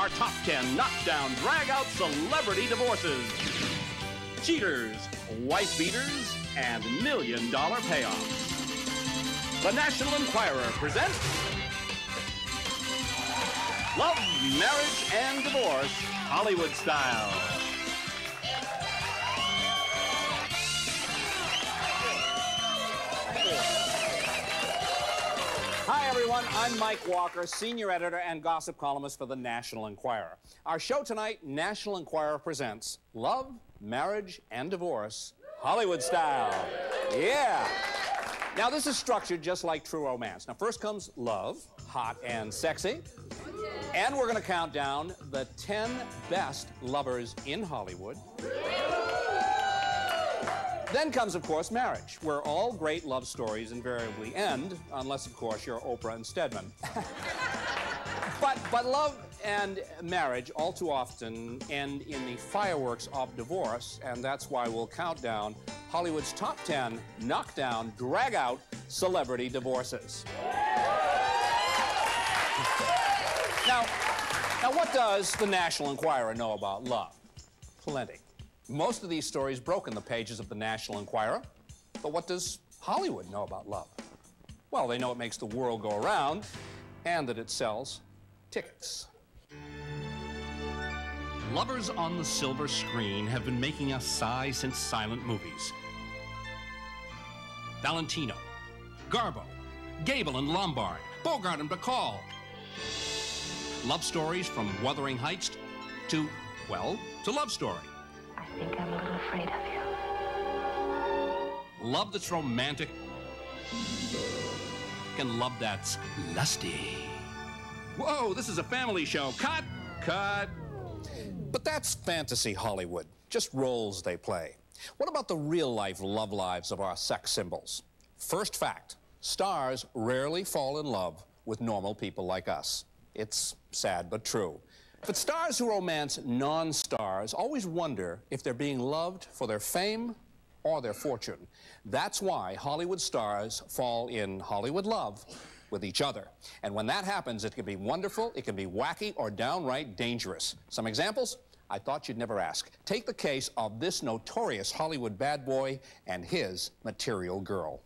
our top 10 knockdown, drag-out celebrity divorces. Cheaters, wife beaters, and million-dollar payoffs. The National Enquirer presents Love, Marriage, and Divorce, Hollywood Style. Hi, everyone. I'm Mike Walker, senior editor and gossip columnist for the National Enquirer. Our show tonight, National Enquirer presents Love, Marriage, and Divorce, Hollywood Style. Yeah. Now, this is structured just like true romance. Now, first comes love, hot and sexy. And we're going to count down the 10 best lovers in Hollywood. Then comes, of course, marriage, where all great love stories invariably end, unless, of course, you're Oprah and Stedman. But love and marriage all too often end in the fireworks of divorce, and that's why we'll count down Hollywood's top 10 knockdown, drag-out celebrity divorces. Now, what does the National Enquirer know about love? Plenty. Most of these stories broke in the pages of the National Enquirer. But what does Hollywood know about love? Well, they know it makes the world go around and that it sells tickets. Lovers on the silver screen have been making us sigh since silent movies. Valentino, Garbo, Gable and Lombard, Bogart and Bacall. Love stories from Wuthering Heights to, well, to Love Story. I think I'm a little afraid of you. Love that's romantic and love that's lusty. Whoa, this is a family show. Cut! Cut! But that's fantasy Hollywood, just roles they play. What about the real-life love lives of our sex symbols? First fact, stars rarely fall in love with normal people like us. It's sad but true. But stars who romance non-stars always wonder if they're being loved for their fame or their fortune. That's why Hollywood stars fall in Hollywood love with each other. And when that happens, it can be wonderful, it can be wacky, or downright dangerous. Some examples? I thought you'd never ask. Take the case of this notorious Hollywood bad boy and his material girl.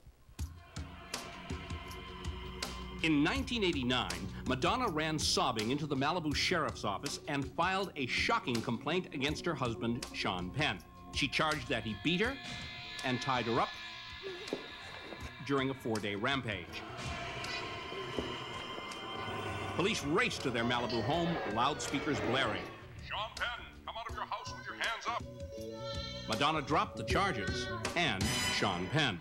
In 1989, Madonna ran sobbing into the Malibu Sheriff's Office and filed a shocking complaint against her husband, Sean Penn. She charged that he beat her and tied her up during a 4-day rampage. Police raced to their Malibu home, loudspeakers blaring. Sean Penn, come out of your house with your hands up. Madonna dropped the charges, and Sean Penn.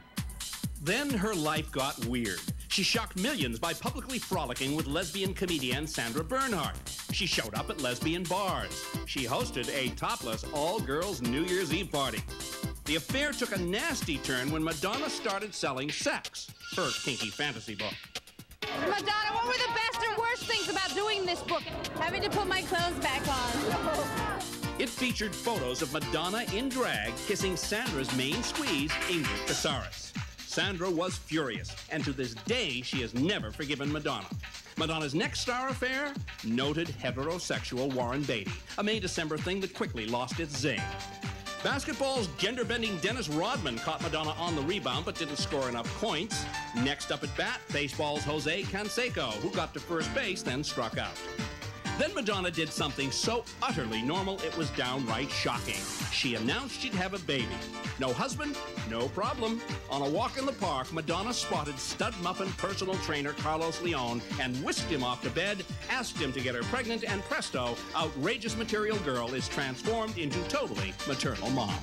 Then her life got weird. She shocked millions by publicly frolicking with lesbian comedian Sandra Bernhard. She showed up at lesbian bars. She hosted a topless all-girls New Year's Eve party. The affair took a nasty turn when Madonna started selling sex, her kinky fantasy book. Madonna, what were the best or worst things about doing this book? Having to put my clothes back on. It featured photos of Madonna in drag kissing Sandra's main squeeze, Angel Casares. Sandra was furious, and to this day, she has never forgiven Madonna. Madonna's next star affair? Noted heterosexual Warren Beatty, a May-December thing that quickly lost its zing. Basketball's gender-bending Dennis Rodman caught Madonna on the rebound but didn't score enough points. Next up at bat, baseball's Jose Canseco, who got to first base, then struck out. Then Madonna did something so utterly normal it was downright shocking. She announced she'd have a baby. No husband? No problem. On a walk in the park, Madonna spotted stud muffin personal trainer Carlos Leon and whisked him off to bed, asked him to get her pregnant, and presto, outrageous material girl is transformed into totally maternal mom.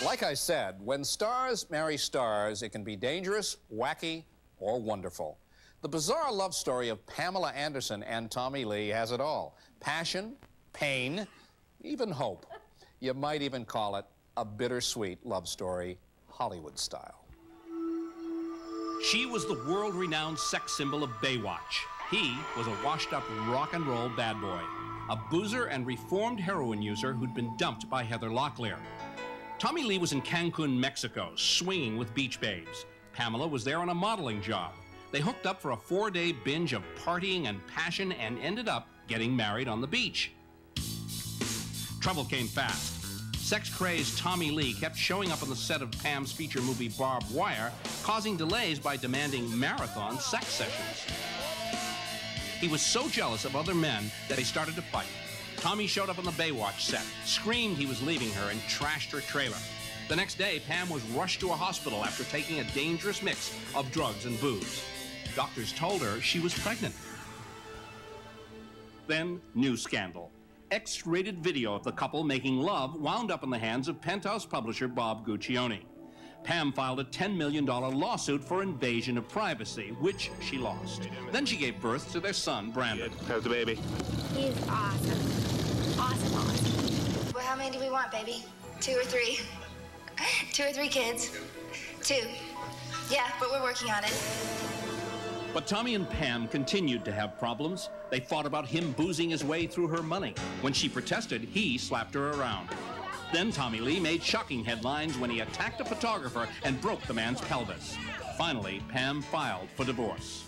Like I said, when stars marry stars, it can be dangerous, wacky, or wonderful. The bizarre love story of Pamela Anderson and Tommy Lee has it all. Passion, pain, even hope. You might even call it a bittersweet love story, Hollywood style. She was the world-renowned sex symbol of Baywatch. He was a washed-up rock and roll bad boy, a boozer and reformed heroin user who'd been dumped by Heather Locklear. Tommy Lee was in Cancun, Mexico, swinging with beach babes. Pamela was there on a modeling job. They hooked up for a 4-day binge of partying and passion and ended up getting married on the beach. Trouble came fast. Sex-crazed Tommy Lee kept showing up on the set of Pam's feature movie Barbed Wire, causing delays by demanding marathon sex sessions. He was so jealous of other men that they started to fight. Tommy showed up on the Baywatch set, screamed he was leaving her, and trashed her trailer. The next day, Pam was rushed to a hospital after taking a dangerous mix of drugs and booze. Doctors told her she was pregnant. Then, new scandal. X-rated video of the couple making love wound up in the hands of Penthouse publisher Bob Guccione. Pam filed a $10 million lawsuit for invasion of privacy, which she lost. Then she gave birth to their son, Brandon. How's the baby? He's awesome. Awesome. Well, how many do we want, baby? 2 or 3? 2 or 3 kids? 2. Yeah, but we're working on it. But Tommy and Pam continued to have problems. They fought about him boozing his way through her money. When she protested, he slapped her around. Then Tommy Lee made shocking headlines when he attacked a photographer and broke the man's pelvis. Finally, Pam filed for divorce.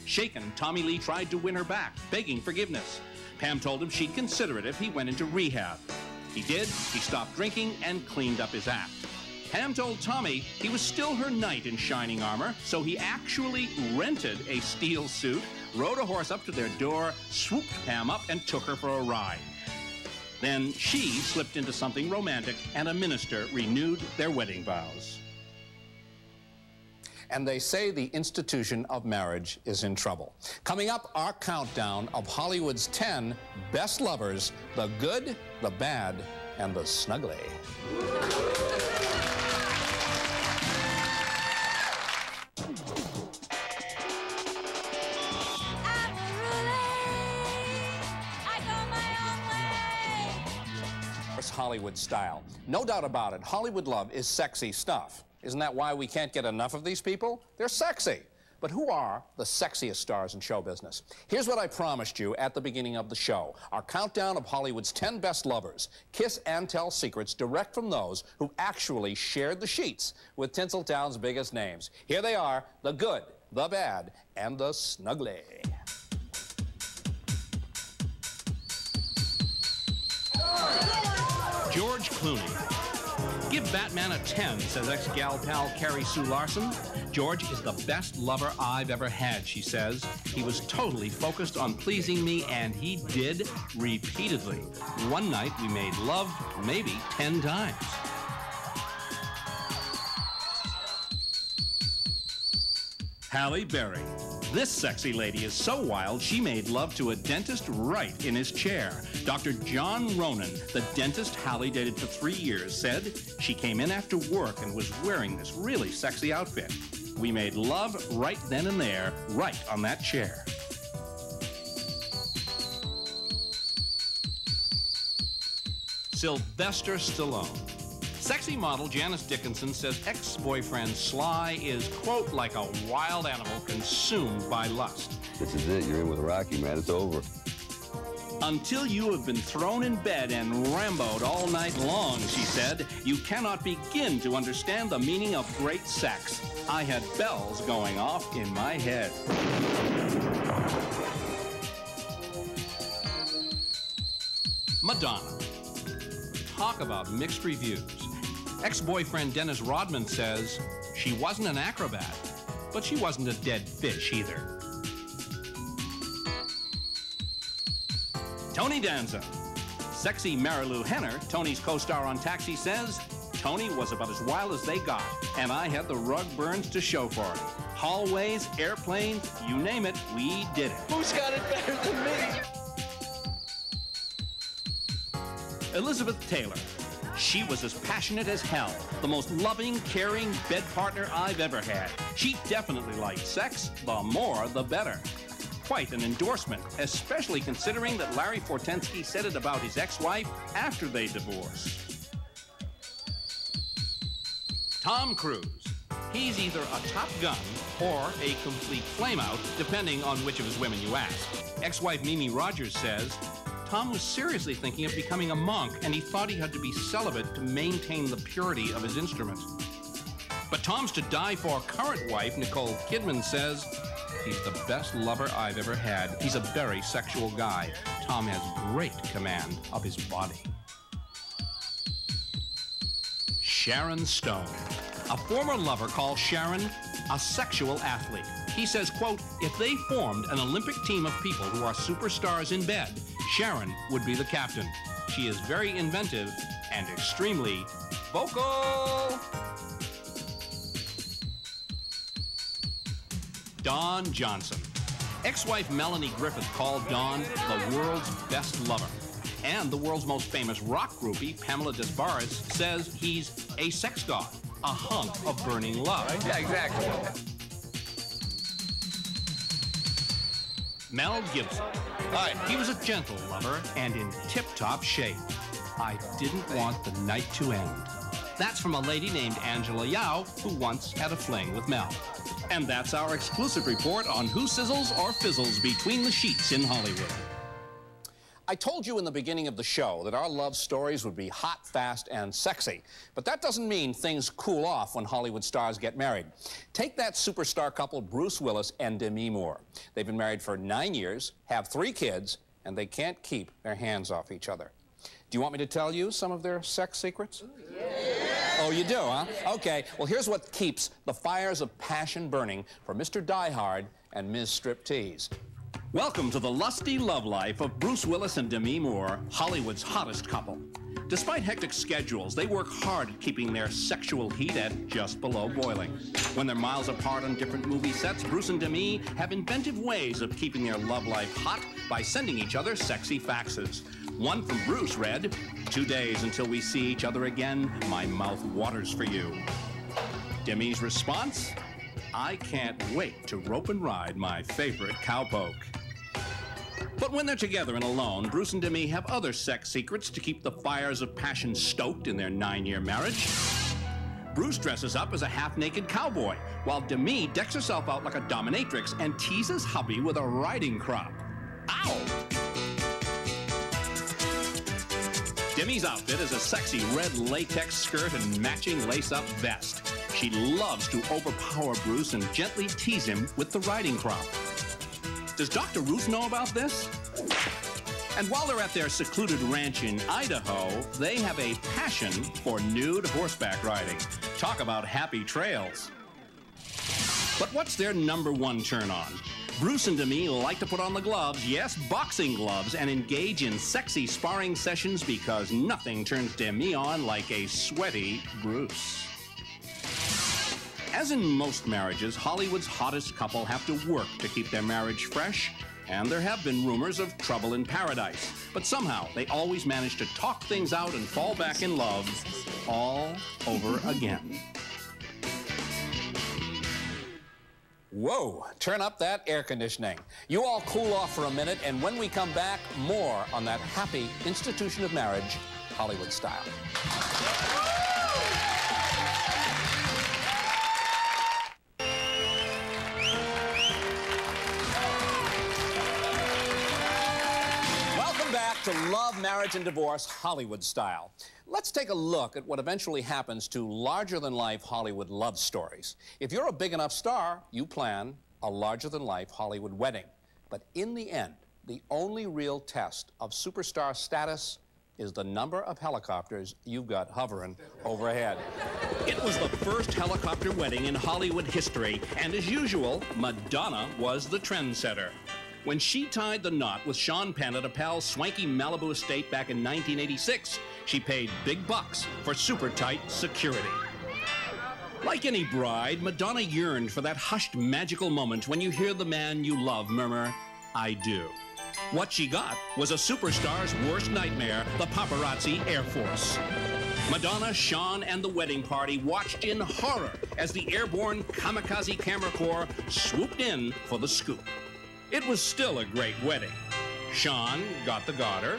Shaken, Tommy Lee tried to win her back, begging forgiveness. Pam told him she'd consider it if he went into rehab. He did. He stopped drinking and cleaned up his act. Pam told Tommy he was still her knight in shining armor, so he actually rented a steel suit, rode a horse up to their door, swooped Pam up, and took her for a ride. Then she slipped into something romantic, and a minister renewed their wedding vows. And they say the institution of marriage is in trouble. Coming up, our countdown of Hollywood's 10 best lovers, the good, the bad, and the snuggly. Hollywood style. No doubt about it, Hollywood love is sexy stuff. Isn't that why we can't get enough of these people? They're sexy. But who are the sexiest stars in show business? Here's what I promised you at the beginning of the show. Our countdown of Hollywood's 10 best lovers. Kiss and tell secrets direct from those who actually shared the sheets with Tinseltown's biggest names. Here they are, the good, the bad, and the snuggly. George Clooney. Give Batman a 10, says ex-gal pal Carrie Sue Larson. George is the best lover I've ever had, she says. He was totally focused on pleasing me, and he did repeatedly. One night we made love maybe 10 times. Halle Berry. This sexy lady is so wild, she made love to a dentist right in his chair. Dr. John Ronan, the dentist Halle dated for 3 years, said she came in after work and was wearing this really sexy outfit. We made love right then and there, right on that chair. Sylvester Stallone. Sexy model Janice Dickinson says ex-boyfriend Sly is, quote, like a wild animal consumed by lust. This is it. You're in with Rocky, man. It's over. Until you have been thrown in bed and Rambo'd all night long, she said, you cannot begin to understand the meaning of great sex. I had bells going off in my head. Madonna. Talk about mixed reviews. Ex-boyfriend Dennis Rodman says she wasn't an acrobat, but she wasn't a dead fish either. Tony Danza. Sexy Marilu Henner, Tony's co-star on Taxi, says Tony was about as wild as they got, and I had the rug burns to show for it. Hallways, airplanes, you name it, we did it. Who's got it better than me? Elizabeth Taylor. She was as passionate as hell, the most loving, caring bed partner I've ever had. She definitely liked sex, the more the better. Quite an endorsement, especially considering that Larry Fortensky said it about his ex-wife after they divorced. Tom Cruise. He's either a Top Gun or a complete flameout, depending on which of his women you ask. Ex-wife Mimi Rogers says, Tom was seriously thinking of becoming a monk, and he thought he had to be celibate to maintain the purity of his instrument. But Tom's to die for current wife, Nicole Kidman, says, He's the best lover I've ever had. He's a very sexual guy. Tom has great command of his body. Sharon Stone. A former lover calls Sharon a sexual athlete. He says, quote, if they formed an Olympic team of people who are superstars in bed, Sharon would be the captain. She is very inventive and extremely vocal. Don Johnson. Ex-wife Melanie Griffith called Don the world's best lover. And the world's most famous rock groupie, Pamela Des Barres, says he's a sex god, a hunk of burning love. Yeah, exactly. Mel Gibson. He was a gentle lover and in tip-top shape. I didn't want the night to end. That's from a lady named Angela Yao, who once had a fling with Mel. And that's our exclusive report on who sizzles or fizzles between the sheets in Hollywood. I told you in the beginning of the show that our love stories would be hot, fast, and sexy. But that doesn't mean things cool off when Hollywood stars get married. Take that superstar couple, Bruce Willis and Demi Moore. They've been married for 9 years, have 3 kids, and they can't keep their hands off each other. Do you want me to tell you some of their sex secrets? Yeah. Oh, you do, huh? Okay, well, here's what keeps the fires of passion burning for Mr. Die Hard and Ms. Striptease. Welcome to the lusty love life of Bruce Willis and Demi Moore, Hollywood's hottest couple. Despite hectic schedules, they work hard at keeping their sexual heat at just below boiling. When they're miles apart on different movie sets, Bruce and Demi have inventive ways of keeping their love life hot by sending each other sexy faxes. One from Bruce read, 2 days until we see each other again, my mouth waters for you. Demi's response, I can't wait to rope and ride my favorite cowpoke. But when they're together and alone, Bruce and Demi have other sex secrets to keep the fires of passion stoked in their 9-year marriage. Bruce dresses up as a half-naked cowboy, while Demi decks herself out like a dominatrix and teases hubby with a riding crop. Ow! Demi's outfit is a sexy red latex skirt and matching lace-up vest. She loves to overpower Bruce and gently tease him with the riding crop. Does Dr. Ruth know about this? And while they're at their secluded ranch in Idaho, they have a passion for nude horseback riding. Talk about happy trails. But what's their #1 turn-on? Bruce and Demi like to put on the gloves, yes, boxing gloves, and engage in sexy sparring sessions because nothing turns Demi on like a sweaty Bruce. As in most marriages, Hollywood's hottest couple have to work to keep their marriage fresh, and there have been rumors of trouble in paradise. But somehow, they always manage to talk things out and fall back in love all over again. Whoa, turn up that air conditioning. You all cool off for a minute, and when we come back, more on that happy institution of marriage, Hollywood style. Welcome back to Love, Marriage, and Divorce, Hollywood style. Let's take a look at what eventually happens to larger-than-life Hollywood love stories. If you're a big enough star, you plan a larger-than-life Hollywood wedding. But in the end, the only real test of superstar status is the number of helicopters you've got hovering overhead. It was the first helicopter wedding in Hollywood history, and as usual, Madonna was the trendsetter. When she tied the knot with Sean Penn at a pal's swanky Malibu estate back in 1986, she paid big bucks for super tight security. Like any bride, Madonna yearned for that hushed, magical moment when you hear the man you love murmur, I do. What she got was a superstar's worst nightmare, the paparazzi Air Force. Madonna, Sean, and the wedding party watched in horror as the airborne kamikaze camera corps swooped in for the scoop. It was still a great wedding. Sean got the garter,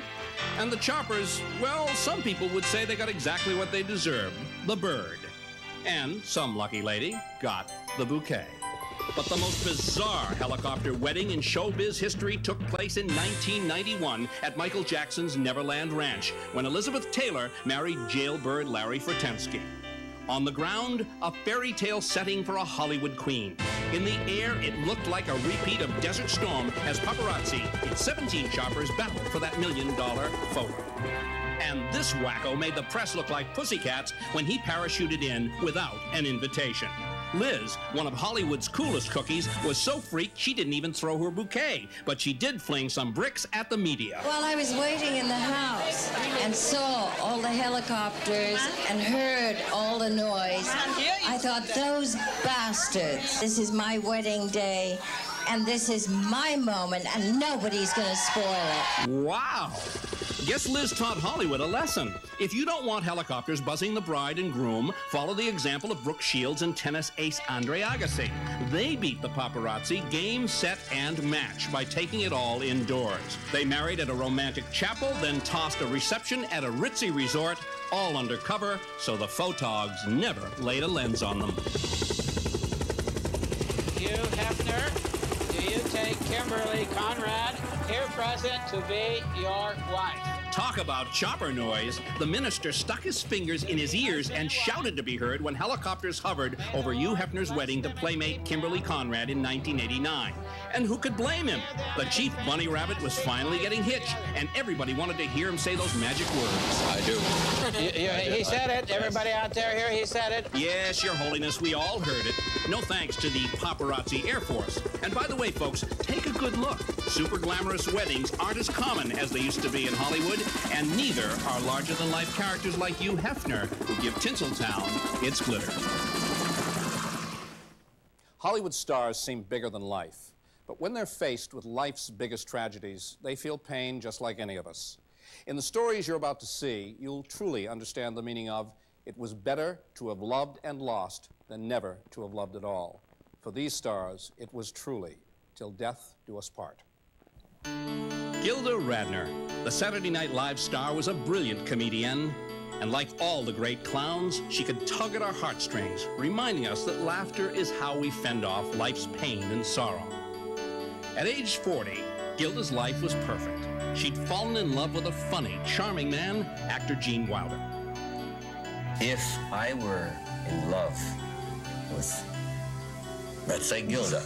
and the choppers, well, some people would say they got exactly what they deserved, the bird. And some lucky lady got the bouquet. But the most bizarre helicopter wedding in showbiz history took place in 1991 at Michael Jackson's Neverland Ranch, when Elizabeth Taylor married jailbird Larry Frutensky. On the ground, a fairy tale setting for a Hollywood queen. In the air, it looked like a repeat of Desert Storm as paparazzi in 17 choppers battled for that $1 million photo. And this wacko made the press look like pussycats when he parachuted in without an invitation. Liz, one of Hollywood's coolest cookies, was so freaked she didn't even throw her bouquet, but she did fling some bricks at the media. While I was waiting in the house and saw all the helicopters and heard all the noise, I thought, those bastards. This is my wedding day, and this is my moment, and nobody's gonna spoil it. Wow! Guess Liz taught Hollywood a lesson. If you don't want helicopters buzzing the bride and groom, follow the example of Brooke Shields and tennis ace Andre Agassi. They beat the paparazzi game, set, and match by taking it all indoors. They married at a romantic chapel, then tossed a reception at a ritzy resort, all undercover, so the photogs never laid a lens on them. You, Hefner, do you take Kimberly Conrad, here present, to be your wife? Talk about chopper noise. The minister stuck his fingers in his ears and shouted to be heard when helicopters hovered over Hugh Hefner's wedding to playmate Kimberly Conrad in 1989. And who could blame him? The chief bunny rabbit was finally getting hitched, and everybody wanted to hear him say those magic words. I do. He said it. Everybody out there here, he said it. Yes, Your Holiness, we all heard it. No thanks to the paparazzi Air Force. And by the way, folks, take a good look. Super glamorous weddings aren't as common as they used to be in Hollywood, and neither are larger-than-life characters like Hugh Hefner, who give Tinseltown its glitter. Hollywood stars seem bigger than life, but when they're faced with life's biggest tragedies, they feel pain just like any of us. In the stories you're about to see, you'll truly understand the meaning of "it was better to have loved and lost than never to have loved at all." For these stars, it was truly "till death do us part." Gilda Radner, the Saturday Night Live star, was a brilliant comedienne. And like all the great clowns, she could tug at our heartstrings, reminding us that laughter is how we fend off life's pain and sorrow. At age 40, Gilda's life was perfect. She'd fallen in love with a funny, charming man, actor Gene Wilder. If I were in love with, let's say, Gilda.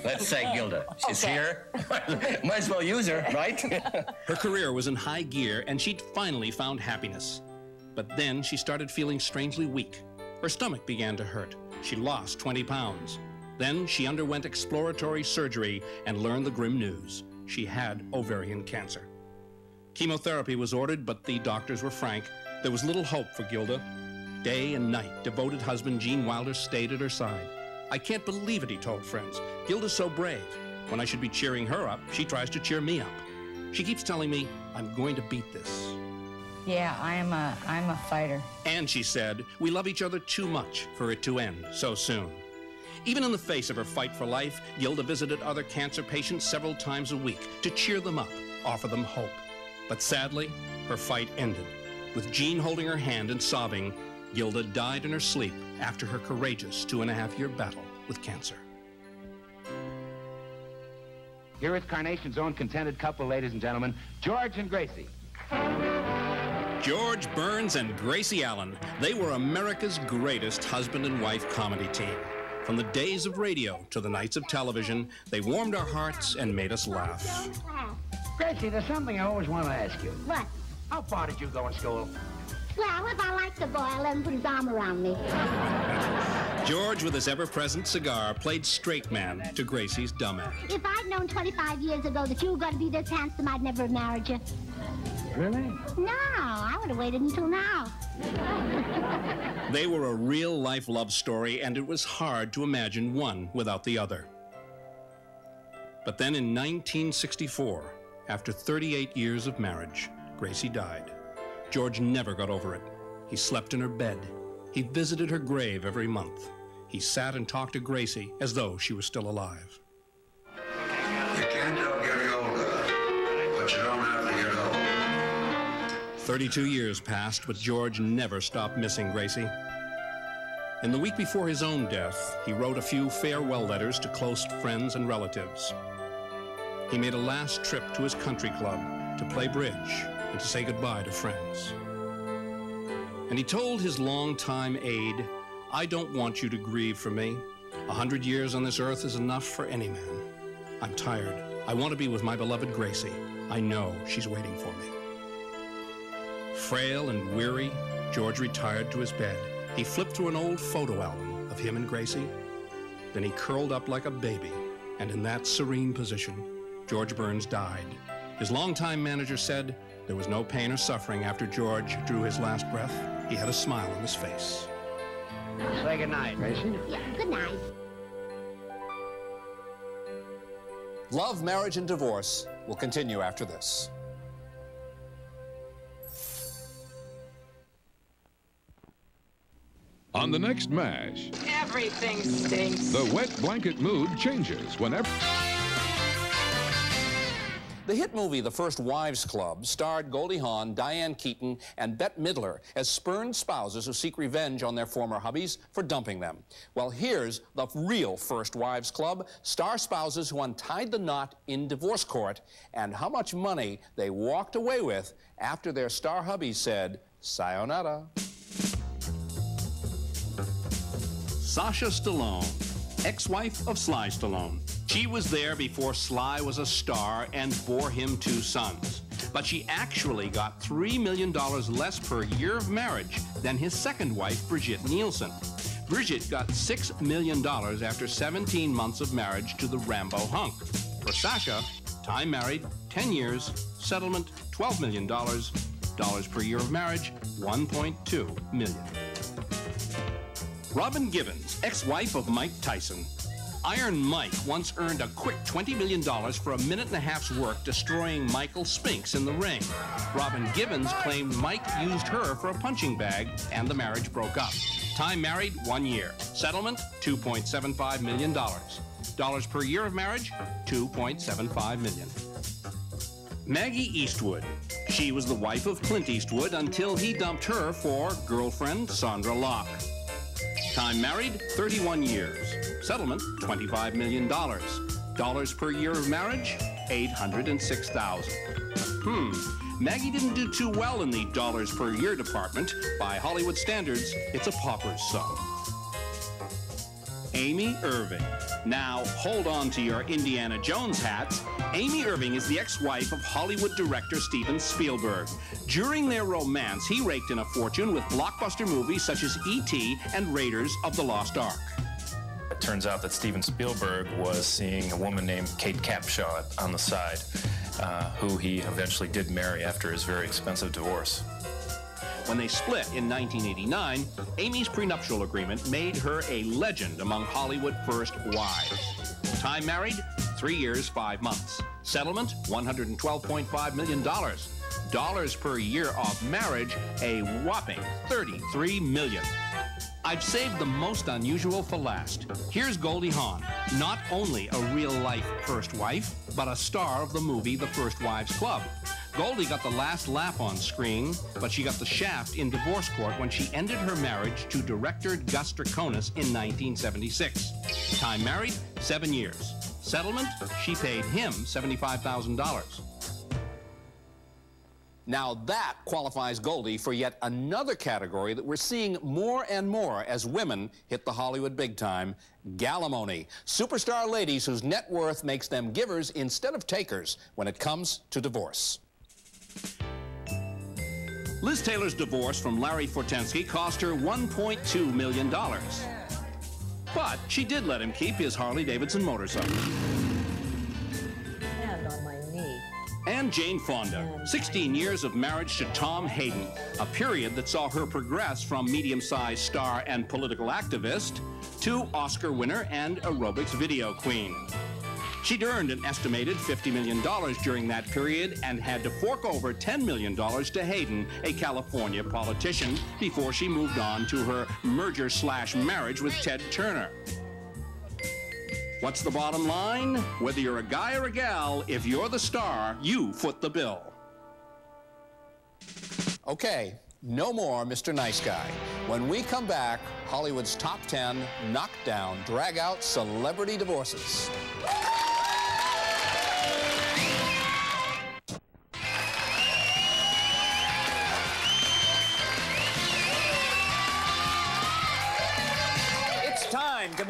Let's say Gilda. She's here. Might as well use her, right? Her career was in high gear, and she'd finally found happiness. But then she started feeling strangely weak. Her stomach began to hurt. She lost 20 pounds. Then she underwent exploratory surgery and learned the grim news. She had ovarian cancer. Chemotherapy was ordered, but the doctors were frank. There was little hope for Gilda. Day and night, devoted husband Gene Wilder stayed at her side. "I can't believe it," he told friends. "Gilda's so brave. When I should be cheering her up, she tries to cheer me up. She keeps telling me, I'm going to beat this." Yeah, I'm a fighter. And she said, "We love each other too much for it to end so soon." Even in the face of her fight for life, Gilda visited other cancer patients several times a week to cheer them up, offer them hope. But sadly, her fight ended. With Gene holding her hand and sobbing, Gilda died in her sleep after her courageous 2.5-year battle with cancer. Here is Carnation's own contented couple, ladies and gentlemen, George and Gracie. George Burns and Gracie Allen. They were America's greatest husband and wife comedy team. From the days of radio to the nights of television, they warmed our hearts and made us laugh. Gracie, there's something I always want to ask you. What? How far did you go in school? Well, if I like the boy, I'll let him put his arm around me. George, with his ever-present cigar, played straight man to Gracie's dumb act. If I'd known 25 years ago that you were going to be this handsome, I'd never have married you. Really? No, I would have waited until now. They were a real-life love story, and it was hard to imagine one without the other. But then in 1964, after 38 years of marriage, Gracie died. George never got over it. He slept in her bed. He visited her grave every month. He sat and talked to Gracie as though she was still alive. You can't help getting older, but you don't have to get old. 32 years passed, but George never stopped missing Gracie. In the week before his own death, he wrote a few farewell letters to close friends and relatives. He made a last trip to his country club to play bridge and to say goodbye to friends. And he told his longtime aide, "I don't want you to grieve for me. 100 years on this earth is enough for any man. I'm tired. I want to be with my beloved Gracie. I know she's waiting for me." Frail and weary, George retired to his bed. He flipped through an old photo album of him and Gracie. Then he curled up like a baby, and in that serene position, George Burns died. His longtime manager said there was no pain or suffering after George drew his last breath. He had a smile on his face. Say goodnight, Gracie. Yeah, good night. Love, Marriage, and Divorce will continue after this. On the next MASH, Everything stinks. the wet blanket mood changes whenever... The hit movie The First Wives Club starred Goldie Hawn, Diane Keaton, and Bette Midler as spurned spouses who seek revenge on their former hubbies for dumping them. Well, here's the real First Wives Club, star spouses who untied the knot in divorce court and how much money they walked away with after their star hubbies said, "Sayonara." Sasha Stallone, ex-wife of Sly Stallone. She was there before Sly was a star and bore him 2 sons. But she actually got $3 million less per year of marriage than his second wife, Brigitte Nielsen. Brigitte got $6 million after 17 months of marriage to the Rambo hunk. For Sasha, time married, 10 years, settlement, $12 million, dollars per year of marriage, $1.2 million. Robin Givens, ex-wife of Mike Tyson. Iron Mike once earned a quick $20 million for a minute and a half's work destroying Michael Spinks in the ring. Robin Givens claimed Mike used her for a punching bag, and the marriage broke up. Time married, 1 year. Settlement, $2.75 million. Dollars per year of marriage, $2.75 million. Maggie Eastwood. She was the wife of Clint Eastwood until he dumped her for girlfriend Sandra Locke. Time married, 31 years. Settlement, $25 million. Dollars per year of marriage, $806,000. Maggie didn't do too well in the dollars per year department. By Hollywood standards, it's a pauper's sum. Amy Irving. Now, hold on to your Indiana Jones hats. Amy Irving is the ex-wife of Hollywood director Steven Spielberg. During their romance, he raked in a fortune with blockbuster movies such as E.T. and Raiders of the Lost Ark. It turns out that Steven Spielberg was seeing a woman named Kate Capshaw on the side, who he eventually did marry after his very expensive divorce. When they split in 1989, Amy's prenuptial agreement made her a legend among Hollywood first wives. Time married, 3 years, 5 months. Settlement, $112.5 million. Dollars per year of marriage, a whopping $33 million. I've saved the most unusual for last. Here's Goldie Hawn, not only a real-life first wife, but a star of the movie The First Wives Club. Goldie got the last laugh on screen, but she got the shaft in divorce court when she ended her marriage to director Gus Draconis in 1976. Time married, 7 years. Settlement, she paid him $75,000. Now that qualifies Goldie for yet another category that we're seeing more and more as women hit the Hollywood big time, galimony. Superstar ladies whose net worth makes them givers instead of takers when it comes to divorce. Liz Taylor's divorce from Larry Fortensky cost her $1.2 million. But she did let him keep his Harley-Davidson motorcycle. Hand on my knee. And Jane Fonda, 16 years of marriage to Tom Hayden, a period that saw her progress from medium-sized star and political activist to Oscar winner and aerobics video queen. She'd earned an estimated $50 million during that period and had to fork over $10 million to Hayden, a California politician, before she moved on to her merger/marriage with Ted Turner. What's the bottom line? Whether you're a guy or a gal, if you're the star, you foot the bill. Okay, no more Mr. Nice Guy. When we come back, Hollywood's top 10 knockdown, drag-out celebrity divorces.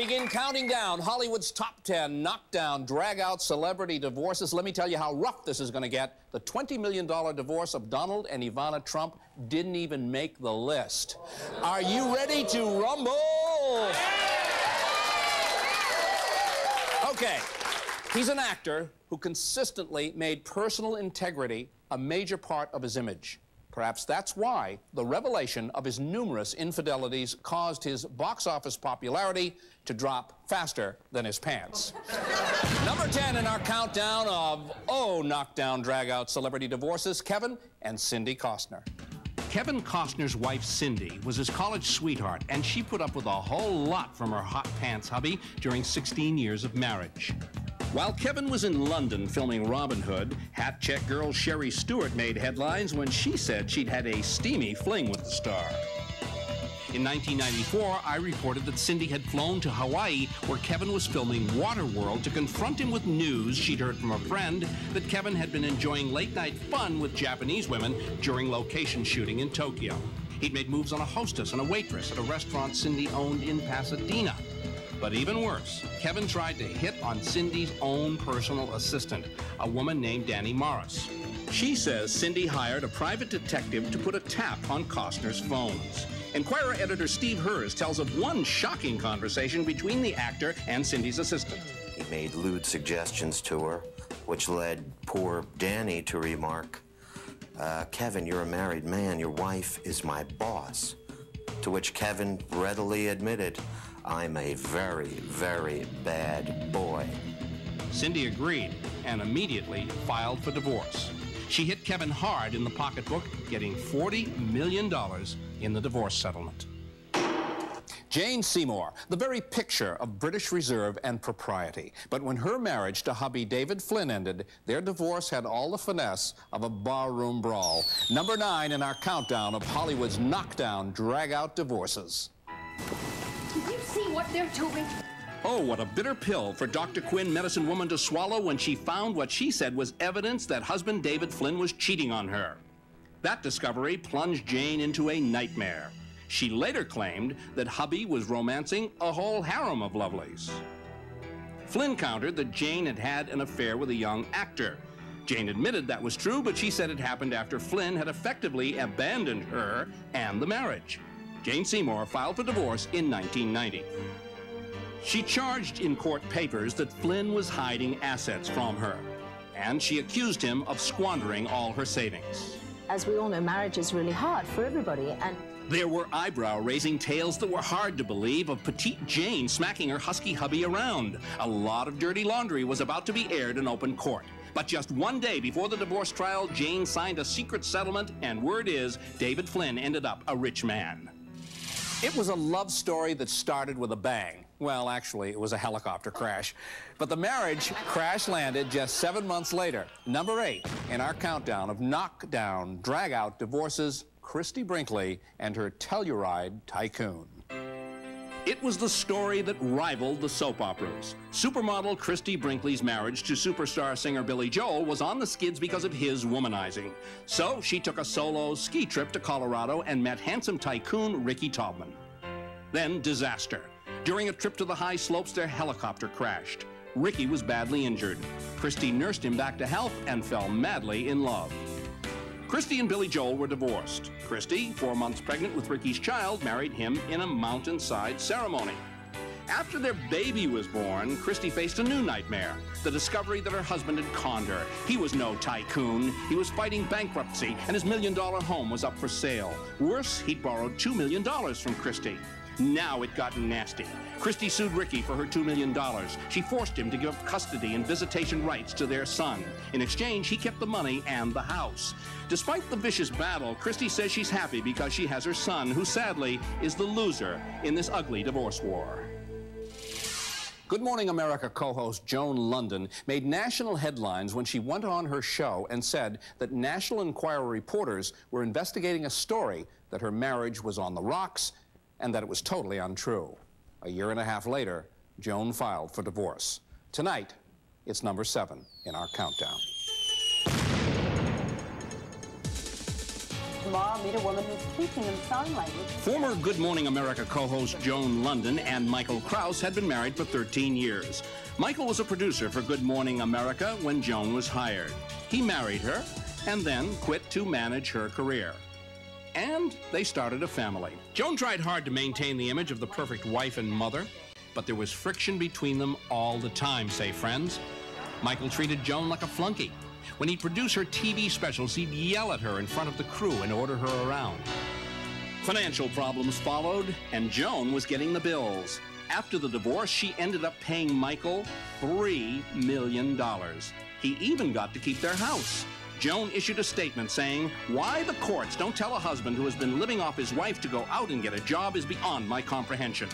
begin counting down Hollywood's top 10 knockdown, drag-out celebrity divorces. Let me tell you how rough this is going to get. The $20 million divorce of Donald and Ivana Trump didn't even make the list. Are you ready to rumble? Okay. He's an actor who consistently made personal integrity a major part of his image. Perhaps that's why the revelation of his numerous infidelities caused his box office popularity to drop faster than his pants. Number 10 in our countdown of, knockdown, drag-out celebrity divorces, Kevin and Cindy Costner. Kevin Costner's wife, Cindy, was his college sweetheart, and she put up with a whole lot from her hot pants hubby during 16 years of marriage. While Kevin was in London filming Robin Hood, hat check girl Sherry Stewart made headlines when she said she'd had a steamy fling with the star. In 1994, I reported that Cindy had flown to Hawaii, where Kevin was filming Waterworld, to confront him with news she'd heard from a friend that Kevin had been enjoying late-night fun with Japanese women during location shooting in Tokyo. He'd made moves on a hostess and a waitress at a restaurant Cindy owned in Pasadena. But even worse, Kevin tried to hit on Cindy's own personal assistant, a woman named Danny Morris. She says Cindy hired a private detective to put a tap on Costner's phones. Enquirer editor Steve Hers tells of one shocking conversation between the actor and Cindy's assistant. He made lewd suggestions to her, which led poor Danny to remark, Kevin, you're a married man. Your wife is my boss. To which Kevin readily admitted, I'm a very, very bad boy. Cindy agreed and immediately filed for divorce. She hit Kevin hard in the pocketbook, getting $40 million in the divorce settlement. Jane Seymour, the very picture of British reserve and propriety. But when her marriage to hubby David Flynn ended, their divorce had all the finesse of a barroom brawl. Number 9 in our countdown of Hollywood's knockdown, drag-out divorces. Did you see what they're doing? Oh, what a bitter pill for Dr. Quinn, medicine woman, to swallow when she found what she said was evidence that husband David Flynn was cheating on her. That discovery plunged Jane into a nightmare. She later claimed that hubby was romancing a whole harem of lovelies. Flynn countered that Jane had had an affair with a young actor. Jane admitted that was true, but she said it happened after Flynn had effectively abandoned her and the marriage. Jane Seymour filed for divorce in 1990. She charged in court papers that Flynn was hiding assets from her, and she accused him of squandering all her savings. As we all know, marriage is really hard for everybody, and there were eyebrow-raising tales that were hard to believe of petite Jane smacking her husky hubby around. A lot of dirty laundry was about to be aired in open court. But just one day before the divorce trial, Jane signed a secret settlement, and word is David Flynn ended up a rich man. It was a love story that started with a bang. Well, actually, it was a helicopter crash. But the marriage crash-landed just 7 months later. Number 8 in our countdown of knockdown, drag-out divorces, Christy Brinkley and her Telluride tycoon. It was the story that rivaled the soap operas. Supermodel Christy Brinkley's marriage to superstar singer Billy Joel was on the skids because of his womanizing. So she took a solo ski trip to Colorado and met handsome tycoon Ricky Taubman. Then disaster. During a trip to the high slopes, their helicopter crashed. Ricky was badly injured. Christy nursed him back to health and fell madly in love. Christy and Billy Joel were divorced. Christy, 4 months pregnant with Ricky's child, married him in a mountainside ceremony. After their baby was born, Christy faced a new nightmare, the discovery that her husband had conned her. He was no tycoon. He was fighting bankruptcy, and his $1 million home was up for sale. Worse, he'd borrowed $2 million from Christy. Now it got nasty. Christy sued Ricky for her $2 million. She forced him to give up custody and visitation rights to their son. In exchange, he kept the money and the house. Despite the vicious battle, Christy says she's happy because she has her son, who sadly is the loser in this ugly divorce war. Good Morning America co-host Joan London made national headlines when she went on her show and said that National Enquirer reporters were investigating a story that her marriage was on the rocks and that it was totally untrue. A year and a half later, Joan filed for divorce. Tonight, it's number 7 in our countdown. tomorrow I'll meet a woman who's teaching them sign language. Former Good Morning America co-host Joan London and Michael Krause had been married for 13 years. Michael was a producer for Good Morning America when Joan was hired. He married her and then quit to manage her career. And they started a family. Joan tried hard to maintain the image of the perfect wife and mother, but there was friction between them all the time, say friends. Michael treated Joan like a flunky. When he'd produce her TV specials, he'd yell at her in front of the crew and order her around. Financial problems followed, and Joan was getting the bills. After the divorce, she ended up paying Michael $3 million. He even got to keep their house. Joan issued a statement saying, "Why the courts don't tell a husband who has been living off his wife to go out and get a job is beyond my comprehension."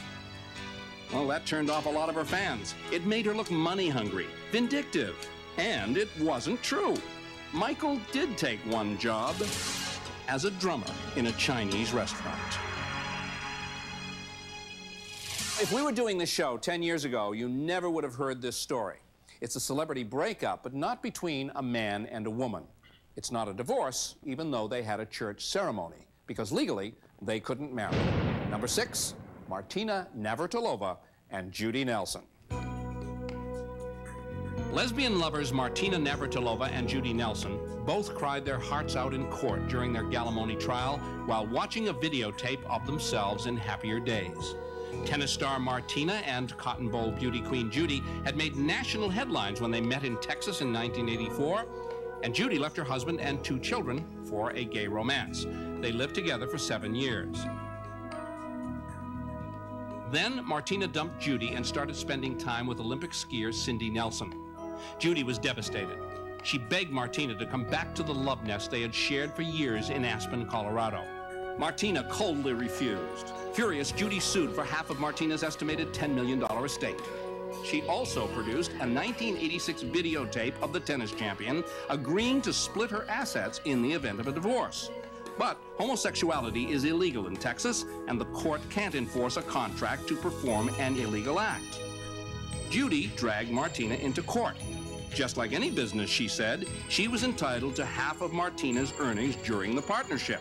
Well, that turned off a lot of her fans. It made her look money-hungry, vindictive. And it wasn't true. Michael did take one job as a drummer in a Chinese restaurant. If we were doing this show 10 years ago, you never would have heard this story. It's a celebrity breakup, but not between a man and a woman. It's not a divorce, even though they had a church ceremony, because legally, they couldn't marry. Number 6, Martina Navratilova and Judy Nelson. Lesbian lovers Martina Navratilova and Judy Nelson both cried their hearts out in court during their Galimony trial while watching a videotape of themselves in happier days. Tennis star Martina and Cotton Bowl beauty queen Judy had made national headlines when they met in Texas in 1984, and Judy left her husband and 2 children for a gay romance. They lived together for 7 years. Then Martina dumped Judy and started spending time with Olympic skier Cindy Nelson. Judy was devastated. She begged Martina to come back to the love nest they had shared for years in Aspen, Colorado. Martina coldly refused. Furious, Judy sued for half of Martina's estimated $10 million estate. She also produced a 1986 videotape of the tennis champion agreeing to split her assets in the event of a divorce. But homosexuality is illegal in Texas, and the court can't enforce a contract to perform an illegal act. Judy dragged Martina into court. Just like any business, she said, she was entitled to half of Martina's earnings during the partnership.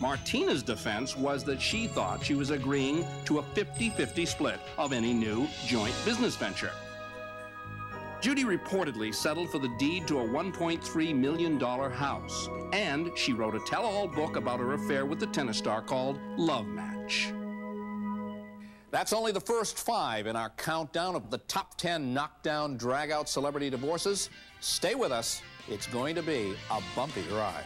Martina's defense was that she thought she was agreeing to a 50-50 split of any new joint business venture. Judy reportedly settled for the deed to a $1.3 million house, and she wrote a tell-all book about her affair with the tennis star called Love Match. That's only the first 5 in our countdown of the top 10 knockdown, drag-out celebrity divorces. Stay with us. It's going to be a bumpy ride.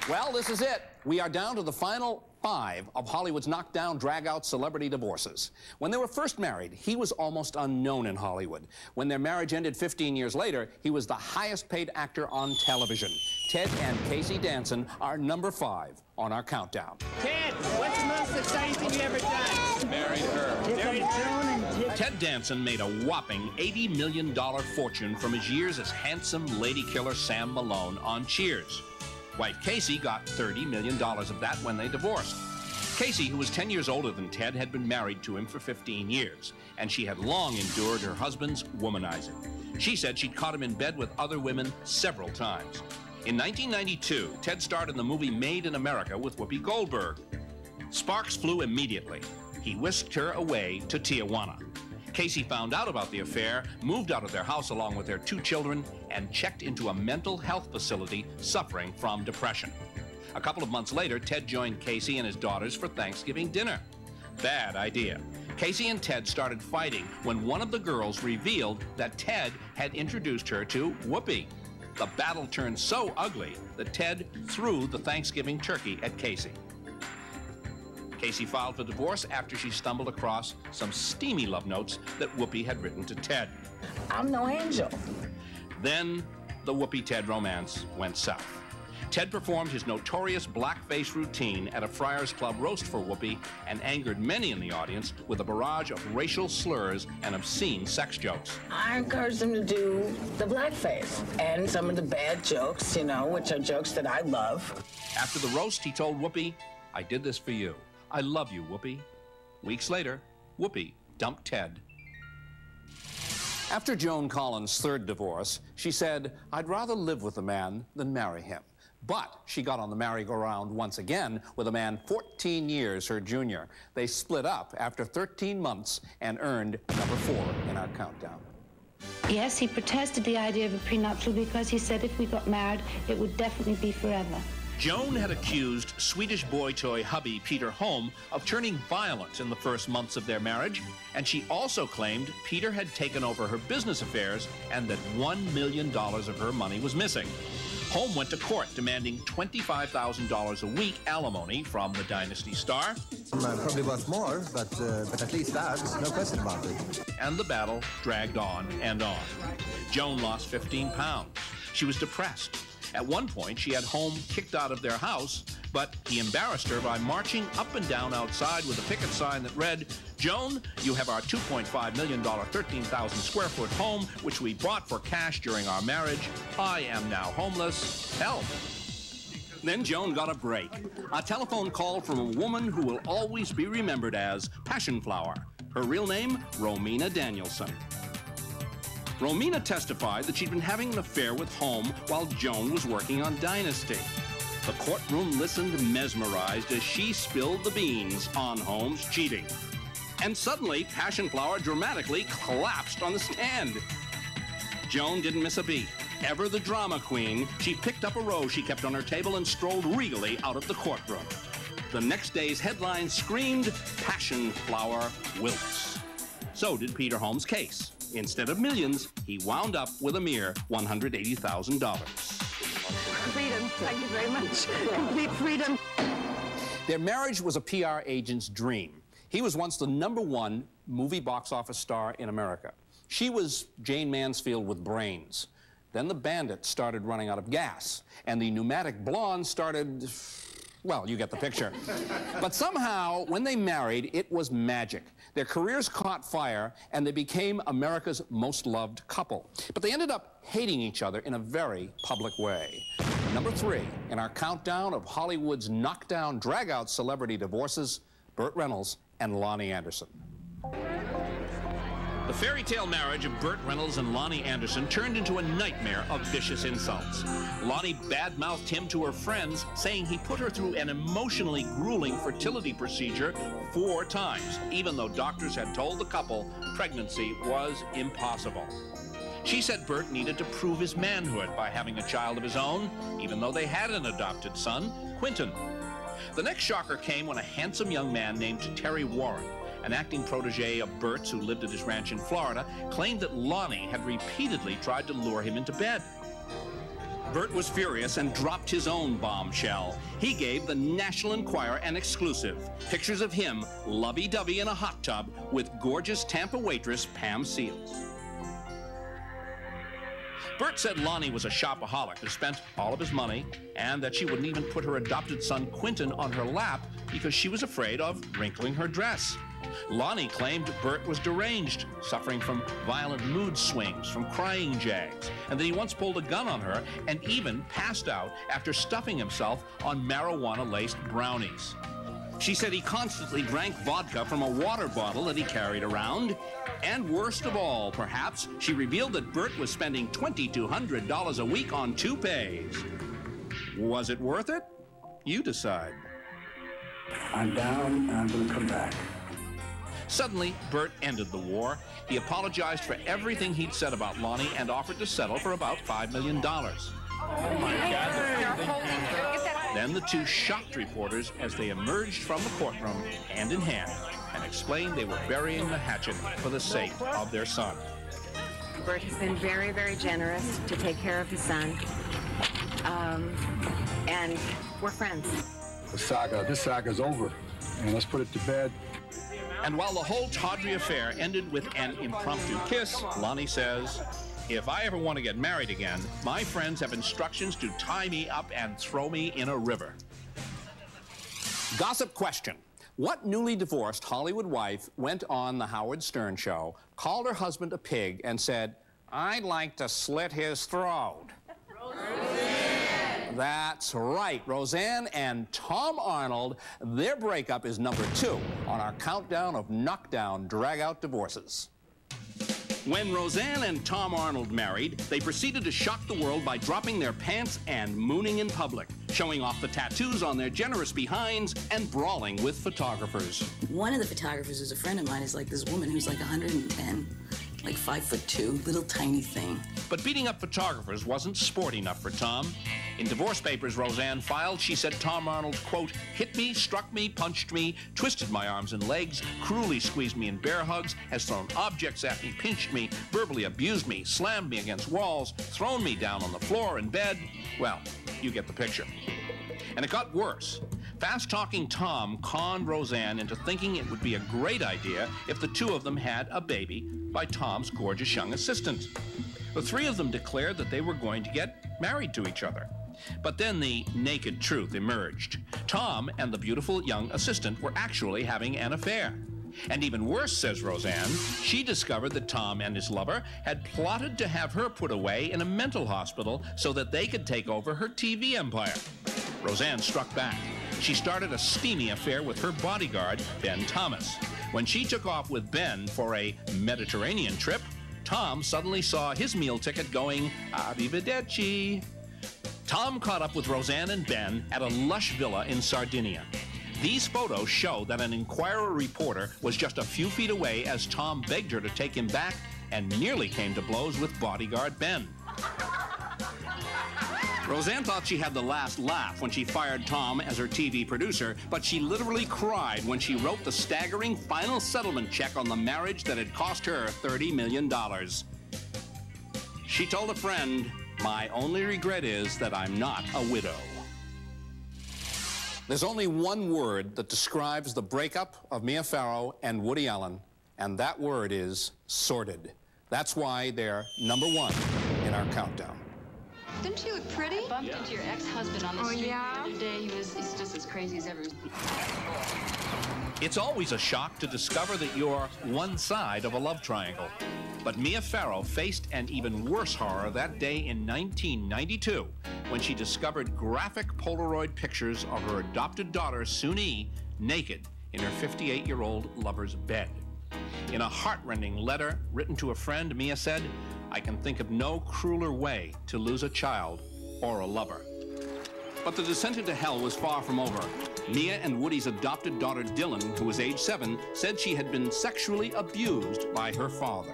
Well, this is it. We are down to the final 5 of Hollywood's knockdown, drag-out celebrity divorces. When they were first married, he was almost unknown in Hollywood. When their marriage ended 15 years later, he was the highest-paid actor on television. Ted and Casey Danson are number 5 on our countdown. Ted, what's the most exciting thing you ever done? Married her. Married her. Ted Danson made a whopping $80 million fortune from his years as handsome lady killer Sam Malone on Cheers. Wife Casey got $30 million of that when they divorced. Casey, who was 10 years older than Ted, had been married to him for 15 years, and she had long endured her husband's womanizing. She said she'd caught him in bed with other women several times. In 1992, Ted starred in the movie Made in America with Whoopi Goldberg. Sparks flew immediately. He whisked her away to Tijuana. Casey found out about the affair, moved out of their house along with their 2 children, and checked into a mental health facility suffering from depression. A couple of months later, Ted joined Casey and his daughters for Thanksgiving dinner. Bad idea. Casey and Ted started fighting when one of the girls revealed that Ted had introduced her to Whoopi. The battle turned so ugly that Ted threw the Thanksgiving turkey at Casey. Casey filed for divorce after she stumbled across some steamy love notes that Whoopi had written to Ted. I'm no angel. Then the Whoopi-Ted romance went south. Ted performed his notorious blackface routine at a Friars Club roast for Whoopi and angered many in the audience with a barrage of racial slurs and obscene sex jokes. I encouraged him to do the blackface and some of the bad jokes, you know, which are jokes that I love. After the roast, he told Whoopi, "I did this for you. I love you, Whoopi." Weeks later, Whoopi dumped Ted After Joan Collins' third divorce, she said, "I'd rather live with a man than marry him." But she got on the merry-go-round once again with a man 14 years her junior. They split up after 13 months and earned number 4 in our countdown. Yes, he protested the idea of a prenuptial because he said if we got married, it would definitely be forever. Joan had accused Swedish boy toy hubby Peter Holm of turning violent in the first months of their marriage, and she also claimed Peter had taken over her business affairs and that $1 million of her money was missing. Holm went to court demanding $25,000 a week alimony from the Dynasty star. Probably worth more, but at least that, no question about it. And the battle dragged on and on. Joan lost 15 pounds. She was depressed. At one point, she had Holm kicked out of their house, but he embarrassed her by marching up and down outside with a picket sign that read, "Joan, you have our $2.5 million, 13,000 square foot home, which we bought for cash during our marriage. I am now homeless. Help." Then Joan got a break. A telephone call from a woman who will always be remembered as Passion Flower. Her real name, Romina Danielson. Romina testified that she'd been having an affair with Holm while Joan was working on Dynasty. The courtroom listened mesmerized as she spilled the beans on Holm's cheating. And suddenly, Passion Flower dramatically collapsed on the stand. Joan didn't miss a beat. Ever the drama queen, she picked up a rose she kept on her table and strolled regally out of the courtroom. The next day's headline screamed, "Passion Flower wilts." So did Peter Holm's case. Instead of millions, he wound up with a mere $180,000. Freedom. Thank you very much. Complete freedom. Their marriage was a PR agent's dream. He was once the #1 movie box office star in America. She was Jane Mansfield with brains. Then the Bandit started running out of gas, and the Pneumatic Blonde started, well, you get the picture. But somehow, when they married, it was magic. Their careers caught fire, and they became America's most loved couple. But they ended up hating each other in a very public way. Number 3 in our countdown of Hollywood's knockdown, drag-out celebrity divorces, Burt Reynolds and Lonnie Anderson. The fairy tale marriage of Burt Reynolds and Lonnie Anderson turned into a nightmare of vicious insults. Lonnie badmouthed him to her friends, saying he put her through an emotionally grueling fertility procedure 4 times, even though doctors had told the couple pregnancy was impossible. She said Burt needed to prove his manhood by having a child of his own, even though they had an adopted son, Quentin. The next shocker came when a handsome young man named Terry Warren, an acting protege of Burt's who lived at his ranch in Florida, claimed that Lonnie had repeatedly tried to lure him into bed. Burt was furious and dropped his own bombshell. He gave the National Enquirer an exclusive. Pictures of him lovey-dovey in a hot tub with gorgeous Tampa waitress Pam Seals. Burt said Lonnie was a shopaholic who spent all of his money and that she wouldn't even put her adopted son Quentin on her lap because she was afraid of wrinkling her dress. Lonnie claimed Burt was deranged, suffering from violent mood swings, from crying jags, and that he once pulled a gun on her and even passed out after stuffing himself on marijuana-laced brownies. She said he constantly drank vodka from a water bottle that he carried around. And worst of all, perhaps, she revealed that Burt was spending $2,200 a week on toupees. Was it worth it? You decide. I'm down, and I'm going to come back. Suddenly, Burt ended the war. He apologized for everything he'd said about Lonnie and offered to settle for about $5 million. Oh, my God. Then the two shocked reporters as they emerged from the courtroom hand in hand and explained they were burying the hatchet for the sake of their son. Burt has been very, very generous to take care of his son. And we're friends. This saga's over, and let's put it to bed. And while the whole tawdry affair ended with an impromptu kiss, Lonnie says, "If I ever want to get married again, my friends have instructions to tie me up and throw me in a river." Gossip question. What newly divorced Hollywood wife went on the Howard Stern show, called her husband a pig, and said, "I'd like to slit his throat"? Roseanne. That's right, Roseanne and Tom Arnold. Their breakup is number 2 on our countdown of knockdown, drag-out divorces. When Roseanne and Tom Arnold married, they proceeded to shock the world by dropping their pants and mooning in public, showing off the tattoos on their generous behinds and brawling with photographers. One of the photographers who's a friend of mine is like this woman who's like 110, like 5'2", little tiny thing. But beating up photographers wasn't sport enough for Tom. In divorce papers Roseanne filed, she said Tom Arnold, quote, hit me, struck me, punched me, twisted my arms and legs, cruelly squeezed me in bear hugs, has thrown objects at me, pinched me, verbally abused me, slammed me against walls, thrown me down on the floor in bed. Well, you get the picture. And it got worse. Fast-talking Tom conned Roseanne into thinking it would be a great idea if the two of them had a baby by Tom's gorgeous young assistant. The three of them declared that they were going to get married to each other. But then the naked truth emerged. Tom and the beautiful young assistant were actually having an affair. And even worse, says Roseanne, she discovered that Tom and his lover had plotted to have her put away in a mental hospital so that they could take over her TV empire. Roseanne struck back. She started a steamy affair with her bodyguard, Ben Thomas. When she took off with Ben for a Mediterranean trip, Tom suddenly saw his meal ticket going arrivederci. Tom caught up with Roseanne and Ben at a lush villa in Sardinia. These photos show that an Enquirer reporter was just a few feet away as Tom begged her to take him back and nearly came to blows with bodyguard Ben. Roseanne thought she had the last laugh when she fired Tom as her TV producer, but she literally cried when she wrote the staggering final settlement check on the marriage that had cost her $30 million. She told a friend, "My only regret is that I'm not a widow." There's only one word that describes the breakup of Mia Farrow and Woody Allen, and that word is sordid. That's why they're #1 in our countdown. Didn't she look pretty? I bumped into your ex-husband on the street the other day. He's just as crazy as ever. It's always a shock to discover that you're one side of a love triangle. But Mia Farrow faced an even worse horror that day in 1992 when she discovered graphic Polaroid pictures of her adopted daughter, Suni, naked in her 58-year-old lover's bed. In a heartrending letter written to a friend, Mia said, "I can think of no crueler way to lose a child or a lover." But the descent into hell was far from over. Mia and Woody's adopted daughter, Dylan, who was age 7, said she had been sexually abused by her father.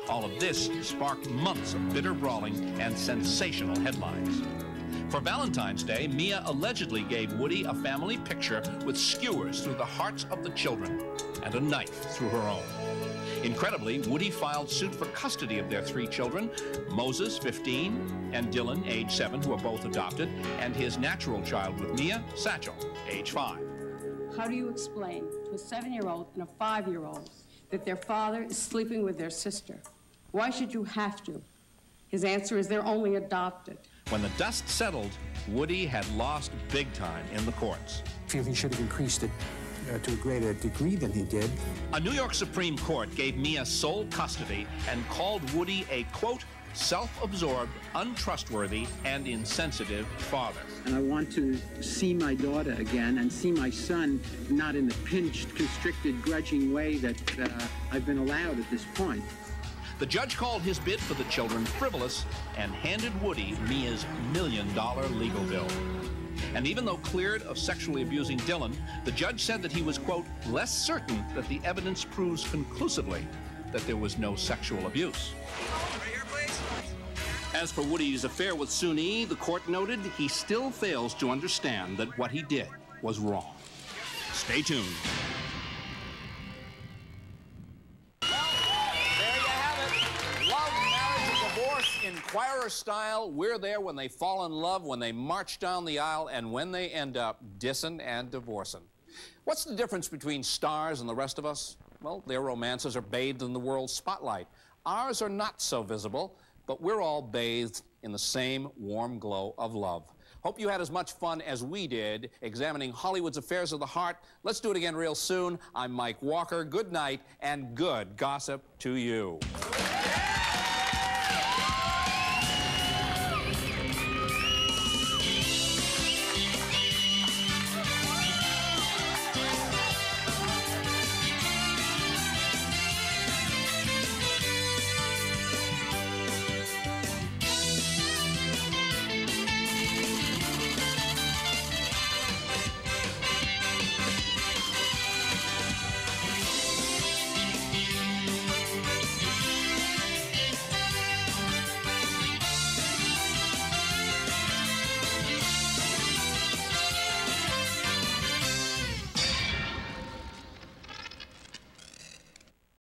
All of this sparked months of bitter brawling and sensational headlines. For Valentine's Day, Mia allegedly gave Woody a family picture with skewers through the hearts of the children and a knife through her own. Incredibly, Woody filed suit for custody of their 3 children, Moses, 15, and Dylan, age 7, who are both adopted, and his natural child with Mia, Satchel, age 5. How do you explain to a 7-year-old and a 5-year-old that their father is sleeping with their sister? Why should you have to? His answer is they're only adopted. When the dust settled, Woody had lost big time in the courts. I feel he should have increased it to a greater degree than he did. A New York Supreme Court gave Mia sole custody and called Woody a, quote, self-absorbed, untrustworthy, and insensitive father. And I want to see my daughter again and see my son not in the pinched, constricted, grudging way that I've been allowed at this point. The judge called his bid for the children frivolous and handed Woody Mia's $1 million legal bill. And even though cleared of sexually abusing Dylan, the judge said that he was, quote, less certain that the evidence proves conclusively that there was no sexual abuse. As for Woody's affair with Suni, the court noted he still fails to understand that what he did was wrong. Stay tuned. Enquirer style, we're there when they fall in love, when they march down the aisle, and when they end up dissing and divorcing. What's the difference between stars and the rest of us? Well, their romances are bathed in the world's spotlight. Ours are not so visible, but we're all bathed in the same warm glow of love. Hope you had as much fun as we did examining Hollywood's affairs of the heart. Let's do it again real soon. I'm Mike Walker. Good night and good gossip to you.